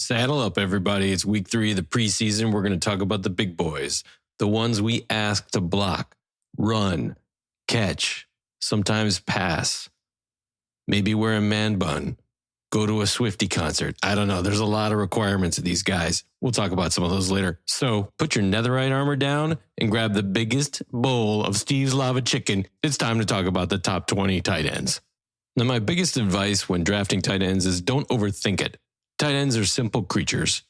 Saddle up, everybody. It's week 3 of the preseason. We're going to talk about the big boys, the ones we ask to block, run, catch, sometimes pass, maybe wear a man bun, go to a Swiftie concert. I don't know. There's a lot of requirements of these guys. We'll talk about some of those later. So put your netherite armor down and grab the biggest bowl of Steve's Lava Chicken. It's time to talk about the top 20 tight ends. Now, my biggest advice when drafting tight ends is don't overthink it. Tight ends are simple creatures,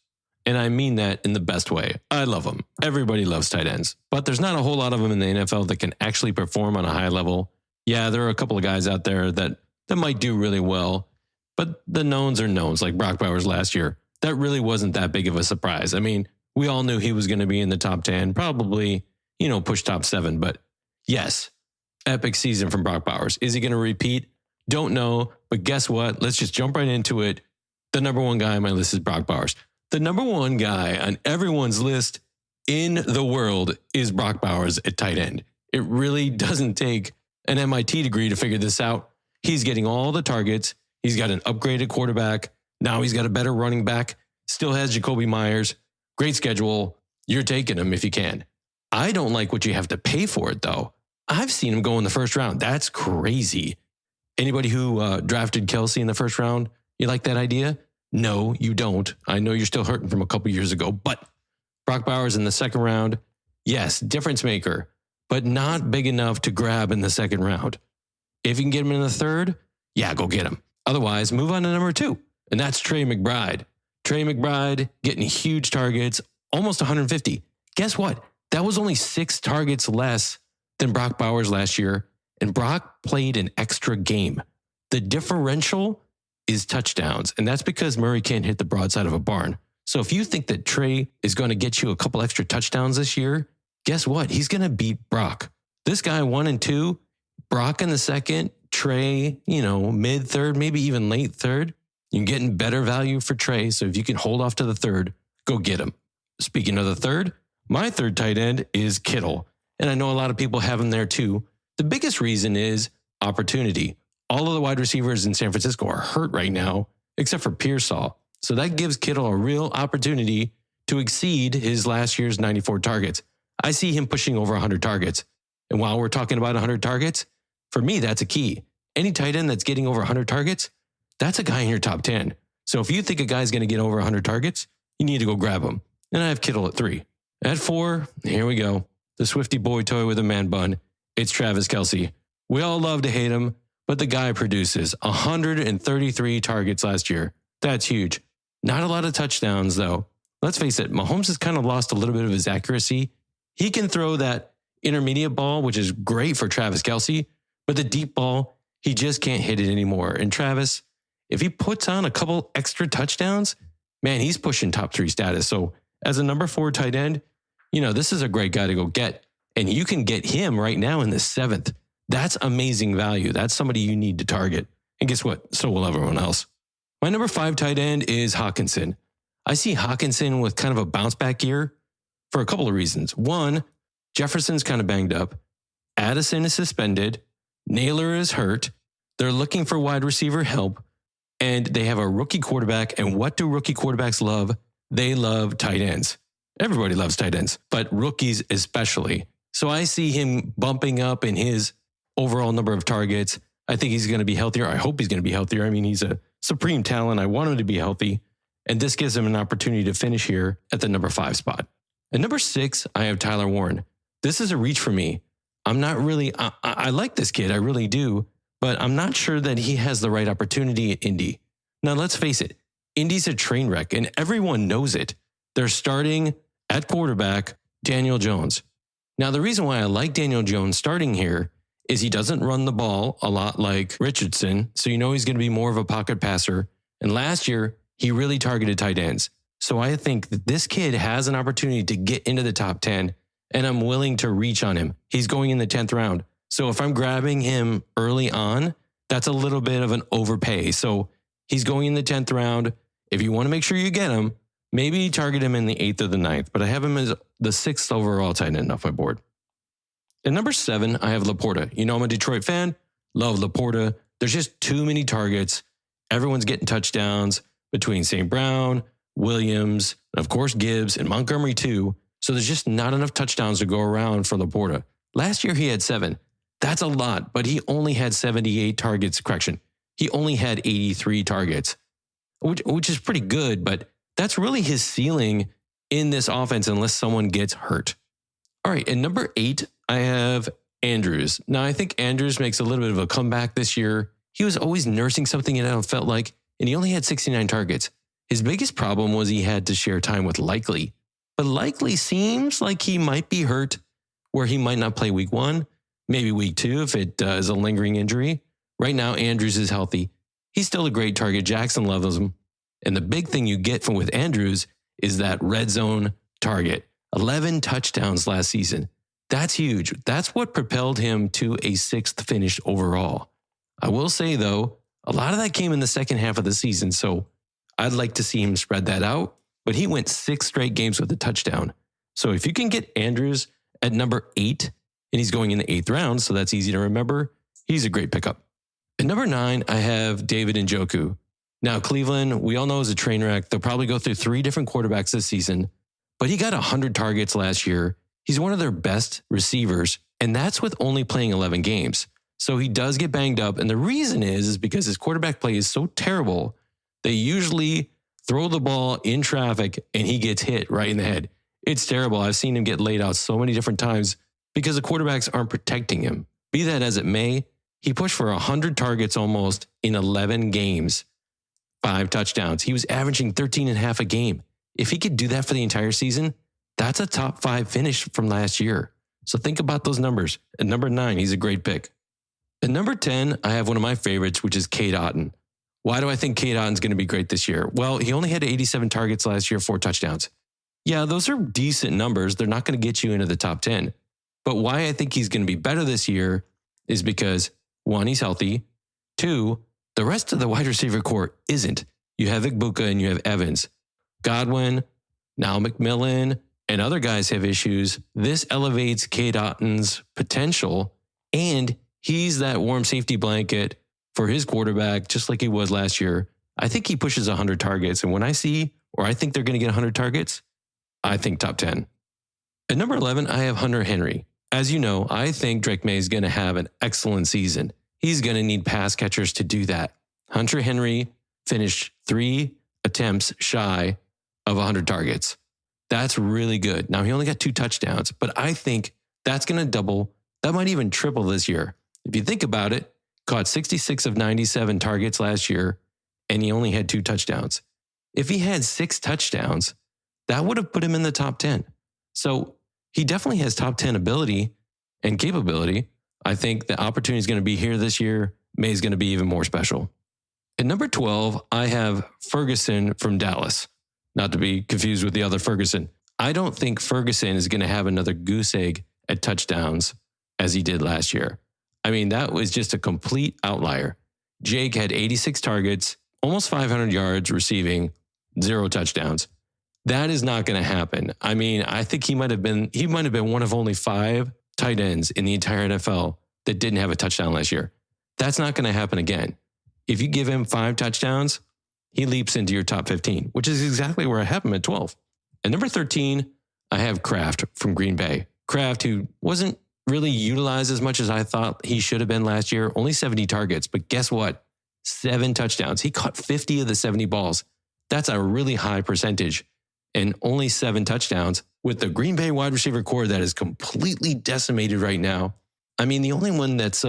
and I mean that in the best way. I love them. Everybody loves tight ends, but there's not a whole lot of them in the NFL that can actually perform on a high level. Yeah, there are a couple of guys out there that might do really well, but the knowns are knowns, like Brock Bowers last year. That really wasn't that big of a surprise. I mean, we all knew he was going to be in the top 10, probably, push top 7, but yes, epic season from Brock Bowers. Is he going to repeat? Don't know, but guess what? Let's just jump right into it. The number one guy on my list is Brock Bowers. The number one guy on everyone's list in the world is Brock Bowers at tight end. It really doesn't take an MIT degree to figure this out. He's getting all the targets. He's got an upgraded quarterback. Now he's got a better running back. Still has Jacoby Myers. Great schedule. You're taking him if you can. I don't like what you have to pay for it, though. I've seen him go in the first round. That's crazy. Anybody who drafted Kelsey in the first round, you like that idea? No, you don't. I know you're still hurting from a couple years ago, but Brock Bowers in the second round, yes, difference maker, but not big enough to grab in the second round. If you can get him in the third, yeah, go get him. Otherwise, move on to number 2, and that's Trey McBride. Trey McBride getting huge targets, almost 150. Guess what? That was only 6 targets less than Brock Bowers last year, and Brock played an extra game. The differential is touchdowns, and that's because Murray can't hit the broadside of a barn. So if you think that Trey is going to get you a couple extra touchdowns this year, guess what? He's going to beat Brock. This guy 1 and 2, Brock in the second, Trey, mid third, maybe even late third. You're getting better value for Trey. So if you can hold off to the third, go get him. Speaking of the third, my third tight end is Kittle. And I know a lot of people have him there too. The biggest reason is opportunity. All of the wide receivers in San Francisco are hurt right now, except for Pearsall. So that gives Kittle a real opportunity to exceed his last year's 94 targets. I see him pushing over 100 targets. And while we're talking about 100 targets, for me, that's a key. Any tight end that's getting over 100 targets, that's a guy in your top 10. So if you think a guy's going to get over 100 targets, you need to go grab him. And I have Kittle at 3. At 4, here we go. The Swiftie boy toy with a man bun. It's Travis Kelce. We all love to hate him, but the guy produces 133 targets last year. That's huge. Not a lot of touchdowns, though. Let's face it, Mahomes has kind of lost a little bit of his accuracy. He can throw that intermediate ball, which is great for Travis Kelce, but the deep ball, he just can't hit it anymore. And Travis, if he puts on a couple extra touchdowns, man, he's pushing top 3 status. So as a number 4 tight end, this is a great guy to go get. And you can get him right now in the 7th. That's amazing value. That's somebody you need to target. And guess what? So will everyone else. My number 5 tight end is Hockenson. I see Hockenson with kind of a bounce back year for a couple of reasons. One, Jefferson's kind of banged up. Addison is suspended. Naylor is hurt. They're looking for wide receiver help. And they have a rookie quarterback. And what do rookie quarterbacks love? They love tight ends. Everybody loves tight ends, but rookies especially. So I see him bumping up in his overall number of targets. I think he's going to be healthier. I hope he's going to be healthier. I mean, he's a supreme talent. I want him to be healthy. And this gives him an opportunity to finish here at the number 5 spot. At number 6, I have Tyler Warren. This is a reach for me. I'm not really, I like this kid. I really do. But I'm not sure that he has the right opportunity at Indy. Now, let's face it. Indy's a train wreck, and everyone knows it. They're starting at quarterback Daniel Jones. Now, the reason why I like Daniel Jones starting here is he doesn't run the ball a lot like Richardson, so you know he's going to be more of a pocket passer. And last year, he really targeted tight ends. So I think that this kid has an opportunity to get into the top 10, and I'm willing to reach on him. He's going in the 10th round. So if I'm grabbing him early on, that's a little bit of an overpay. So he's going in the 10th round. If you want to make sure you get him, maybe target him in the 8th or the 9th, but I have him as the 6th overall tight end off my board. At number 7, I have Laporta. You know I'm a Detroit fan. Love Laporta. There's just too many targets. Everyone's getting touchdowns between St. Brown, Williams, and of course Gibbs, and Montgomery too. So there's just not enough touchdowns to go around for Laporta. Last year he had 7. That's a lot, but he only had 78 targets. Correction. He only had 83 targets, which is pretty good, but that's really his ceiling in this offense unless someone gets hurt. All right, and number 8, I have Andrews. Now, I think Andrews makes a little bit of a comeback this year. He was always nursing something, and it felt like, and he only had 69 targets. His biggest problem was he had to share time with Likely. But Likely seems like he might be hurt, where he might not play week 1, maybe week 2 if it is a lingering injury. Right now, Andrews is healthy. He's still a great target. Jackson loves him. And the big thing you get from with Andrews is that red zone target. 11 touchdowns last season. That's huge. That's what propelled him to a 6th finish overall. I will say, though, a lot of that came in the second half of the season, so I'd like to see him spread that out. But he went 6 straight games with a touchdown. So if you can get Andrews at number 8, and he's going in the 8th round, so that's easy to remember, he's a great pickup. At number 9, I have David Njoku. Now, Cleveland, we all know, is a train wreck. They'll probably go through 3 different quarterbacks this season, but he got 100 targets last year. He's one of their best receivers, and that's with only playing 11 games. So he does get banged up, and the reason is because his quarterback play is so terrible, they usually throw the ball in traffic, and he gets hit right in the head. It's terrible. I've seen him get laid out so many different times because the quarterbacks aren't protecting him. Be that as it may, he pushed for 100 targets almost in 11 games, 5 touchdowns. He was averaging 13.5 a game. If he could do that for the entire season, that's a top 5 finish from last year. So think about those numbers. At number 9, he's a great pick. At number 10, I have one of my favorites, which is Cade Otton. Why do I think Cade Otton's going to be great this year? Well, he only had 87 targets last year, 4 touchdowns. Yeah, those are decent numbers. They're not going to get you into the top 10. But why I think he's going to be better this year is because, 1, he's healthy. 2, the rest of the wide receiver core isn't. You have Igbuka and you have Evans. Godwin, now McMillan, and other guys have issues. This elevates Cade Otton's potential, and he's that warm safety blanket for his quarterback, just like he was last year. I think he pushes 100 targets, and when I see, or I think they're going to get 100 targets, I think top 10. At number 11, I have Hunter Henry. As you know, I think Drake May is going to have an excellent season. He's going to need pass catchers to do that. Hunter Henry finished 3 attempts shy of 100 targets. That's really good. Now, he only got 2 touchdowns, but I think that's going to double. That might even triple this year. If you think about it, caught 66 of 97 targets last year, and he only had 2 touchdowns. If he had 6 touchdowns, that would have put him in the top 10. So he definitely has top 10 ability and capability. I think the opportunity is going to be here this year. May is going to be even more special. At number 12, I have Ferguson from Dallas. Not to be confused with the other Ferguson. I don't think Ferguson is going to have another goose egg at touchdowns as he did last year. I mean, that was just a complete outlier. Jake had 86 targets, almost 500 yards receiving, 0 touchdowns. That is not going to happen. I mean, I think he might have been one of only 5 tight ends in the entire NFL that didn't have a touchdown last year. That's not going to happen again. If you give him 5 touchdowns, he leaps into your top 15, which is exactly where I have him at 12. At number 13, I have Kraft from Green Bay. Kraft, who wasn't really utilized as much as I thought he should have been last year, only 70 targets, but guess what? 7 touchdowns. He caught 50 of the 70 balls. That's a really high percentage. And only 7 touchdowns with the Green Bay wide receiver core that is completely decimated right now. I mean, the only one that's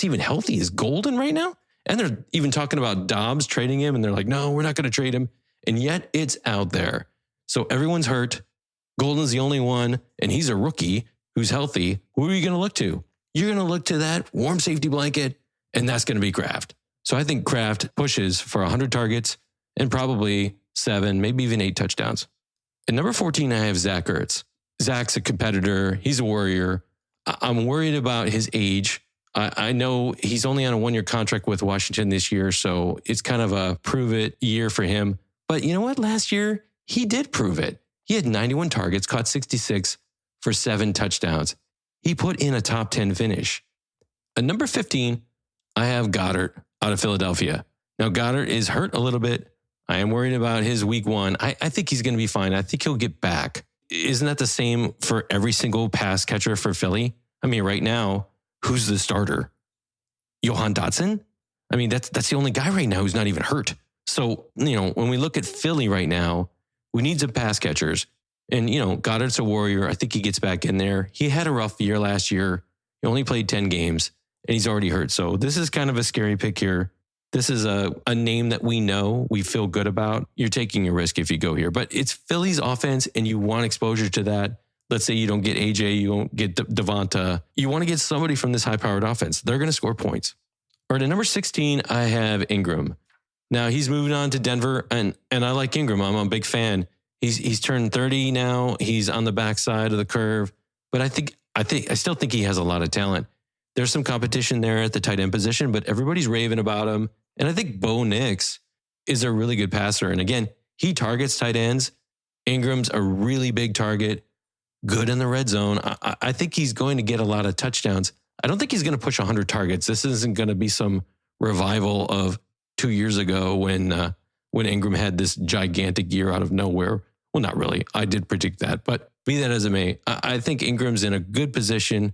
even healthy is Golden right now. And they're even talking about Dobbs trading him. And they're like, no, we're not going to trade him. And yet it's out there. So everyone's hurt. Golden's the only one. And he's a rookie who's healthy. Who are you going to look to? You're going to look to that warm safety blanket. And that's going to be Kraft. So I think Kraft pushes for 100 targets and probably 7, maybe even 8 touchdowns. At number 14, I have Zach Ertz. Zach's a competitor. He's a warrior. I'm worried about his age. I know he's only on a 1-year contract with Washington this year, so it's kind of a prove it year for him. But you know what? Last year, he did prove it. He had 91 targets, caught 66 for 7 touchdowns. He put in a top 10 finish. At number 15, I have Goddard out of Philadelphia. Now, Goddard is hurt a little bit. I am worried about his week 1. I think he's going to be fine. I think he'll get back. Isn't that the same for every single pass catcher for Philly? I mean, right now, who's the starter? Johan Dotson? I mean, that's the only guy right now who's not even hurt. So, when we look at Philly right now, we need some pass catchers. And, Goddard's a warrior. I think he gets back in there. He had a rough year last year. He only played 10 games and he's already hurt. So this is kind of a scary pick here. This is a name that we know, we feel good about. You're taking a risk if you go here, but it's Philly's offense and you want exposure to that. Let's say you don't get AJ, you don't get Devonta. You want to get somebody from this high-powered offense. They're going to score points. All right, at number 16, I have Ingram. Now he's moving on to Denver, and I like Ingram. I'm a big fan. He's turned 30 now. He's on the backside of the curve, but I still think he has a lot of talent. There's some competition there at the tight end position, but everybody's raving about him. And I think Bo Nix is a really good passer. And again, he targets tight ends. Ingram's a really big target, good in the red zone. I think he's going to get a lot of touchdowns. I don't think he's going to push 100 targets. This isn't going to be some revival of 2 years ago when Ingram had this gigantic year out of nowhere. Well, not really. I did predict that, but be that as it may, I think Ingram's in a good position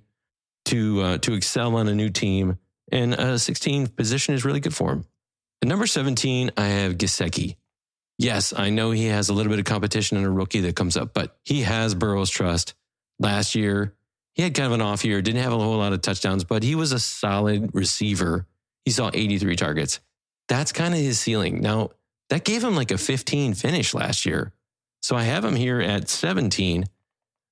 to excel on a new team, and a 16th position is really good for him. At number 17, I have Gesicki. Yes, I know he has a little bit of competition in a rookie that comes up, but he has Burrow's trust. Last year, he had kind of an off year, didn't have a whole lot of touchdowns, but he was a solid receiver. He saw 83 targets. That's kind of his ceiling. Now, that gave him like a 15 finish last year. So I have him here at 17.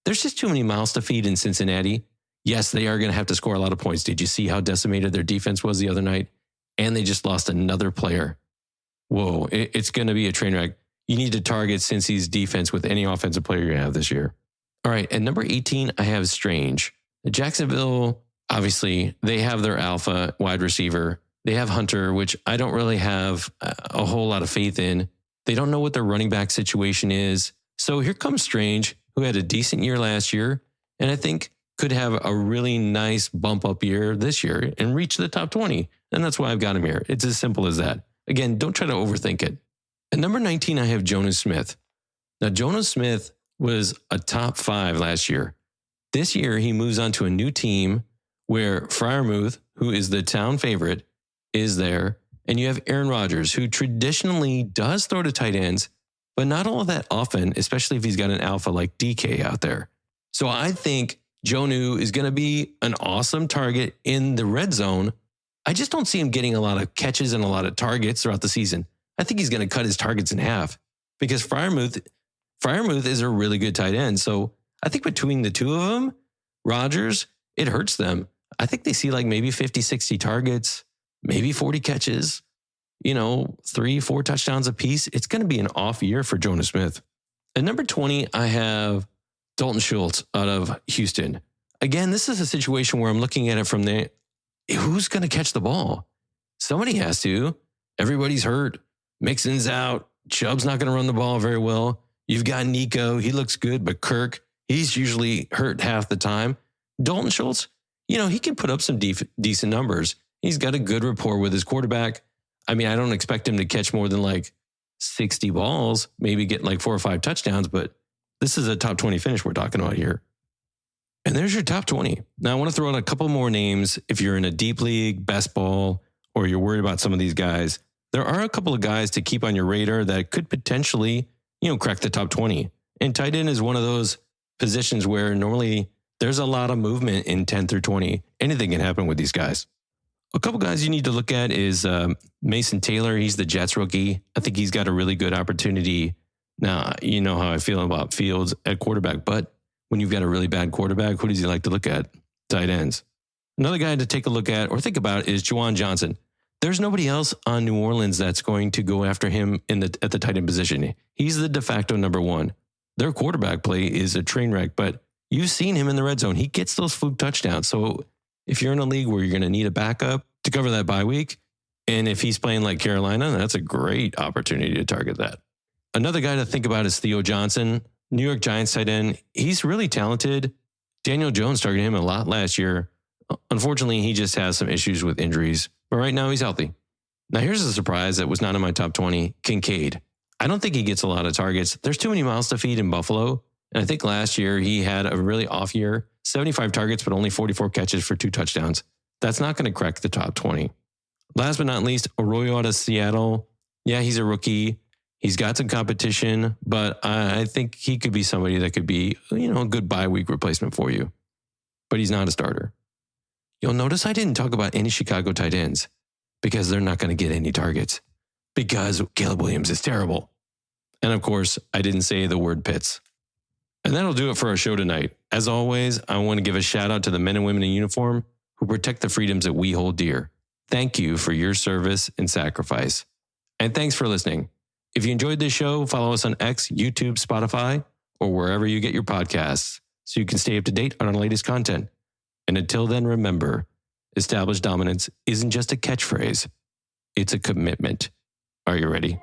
There's just too many mouths to feed in Cincinnati. Yes, they are going to have to score a lot of points. Did you see how decimated their defense was the other night? And they just lost another player. Whoa, it's going to be a train wreck. You need to target Cincy's defense with any offensive player you have this year. All right, at number 18, I have Strange. Jacksonville, obviously, they have their alpha wide receiver. They have Hunter, which I don't really have a whole lot of faith in. They don't know what their running back situation is. So here comes Strange, who had a decent year last year, and I think could have a really nice bump up year this year and reach the top 20. And that's why I've got him here. It's as simple as that. Again, don't try to overthink it. At number 19, I have Jonas Smith. Now, Jonas Smith was a top 5 last year. This year, he moves on to a new team where Freiermuth, who is the town favorite, is there. And you have Aaron Rodgers, who traditionally does throw to tight ends, but not all that often, especially if he's got an alpha like DK out there. So I think Jonnu is going to be an awesome target in the red zone. I just don't see him getting a lot of catches and a lot of targets throughout the season. I think he's going to cut his targets in half because Freiermuth is a really good tight end. So I think between the two of them, Rodgers, it hurts them. I think they see like maybe 50, 60 targets, maybe 40 catches, 3-4 touchdowns a piece. It's going to be an off year for Jonas Smith. At number 20, I have Dalton Schultz out of Houston. Again, this is a situation where I'm looking at it from who's going to catch the ball? Somebody has to. Everybody's hurt. Mixon's out. Chubb's not going to run the ball very well. You've got Nico. He looks good, but Kirk, he's usually hurt half the time. Dalton Schultz, he can put up some decent numbers. He's got a good rapport with his quarterback. I mean, I don't expect him to catch more than like 60 balls, maybe get like 4 or 5 touchdowns, but this is a top 20 finish we're talking about here. And there's your top 20. Now, I want to throw out a couple more names. If you're in a deep league, best ball, or you're worried about some of these guys, there are a couple of guys to keep on your radar that could potentially, crack the top 20. And tight end is one of those positions where normally there's a lot of movement in 10 through 20. Anything can happen with these guys. A couple guys you need to look at is Mason Taylor. He's the Jets rookie. I think he's got a really good opportunity. Now, you know how I feel about Fields at quarterback, but when you've got a really bad quarterback, who does he like to look at? Tight ends. Another guy to take a look at or think about is Juwan Johnson. There's nobody else on New Orleans that's going to go after him at the tight end position. He's the de facto number 1. Their quarterback play is a train wreck, but you've seen him in the red zone. He gets those fluke touchdowns. So if you're in a league where you're going to need a backup to cover that bye week, and if he's playing like Carolina, that's a great opportunity to target that. Another guy to think about is Theo Johnson, New York Giants tight end. He's really talented. Daniel Jones targeted him a lot last year. Unfortunately, he just has some issues with injuries, but right now he's healthy. Now here's a surprise that was not in my top 20, Kincaid. I don't think he gets a lot of targets. There's too many mouths to feed in Buffalo. And I think last year he had a really off year, 75 targets, but only 44 catches for 2 touchdowns. That's not going to crack the top 20. Last but not least, Arroyo out of Seattle. Yeah, he's a rookie. He's got some competition, but I think he could be somebody that could be, a good bye week replacement for you. But he's not a starter. You'll notice I didn't talk about any Chicago tight ends because they're not going to get any targets because Caleb Williams is terrible. And of course, I didn't say the word Pitts. And that'll do it for our show tonight. As always, I want to give a shout out to the men and women in uniform who protect the freedoms that we hold dear. Thank you for your service and sacrifice. And thanks for listening. If you enjoyed this show, follow us on X, YouTube, Spotify, or wherever you get your podcasts so you can stay up to date on our latest content. And until then, remember, established dominance isn't just a catchphrase. It's a commitment. Are you ready?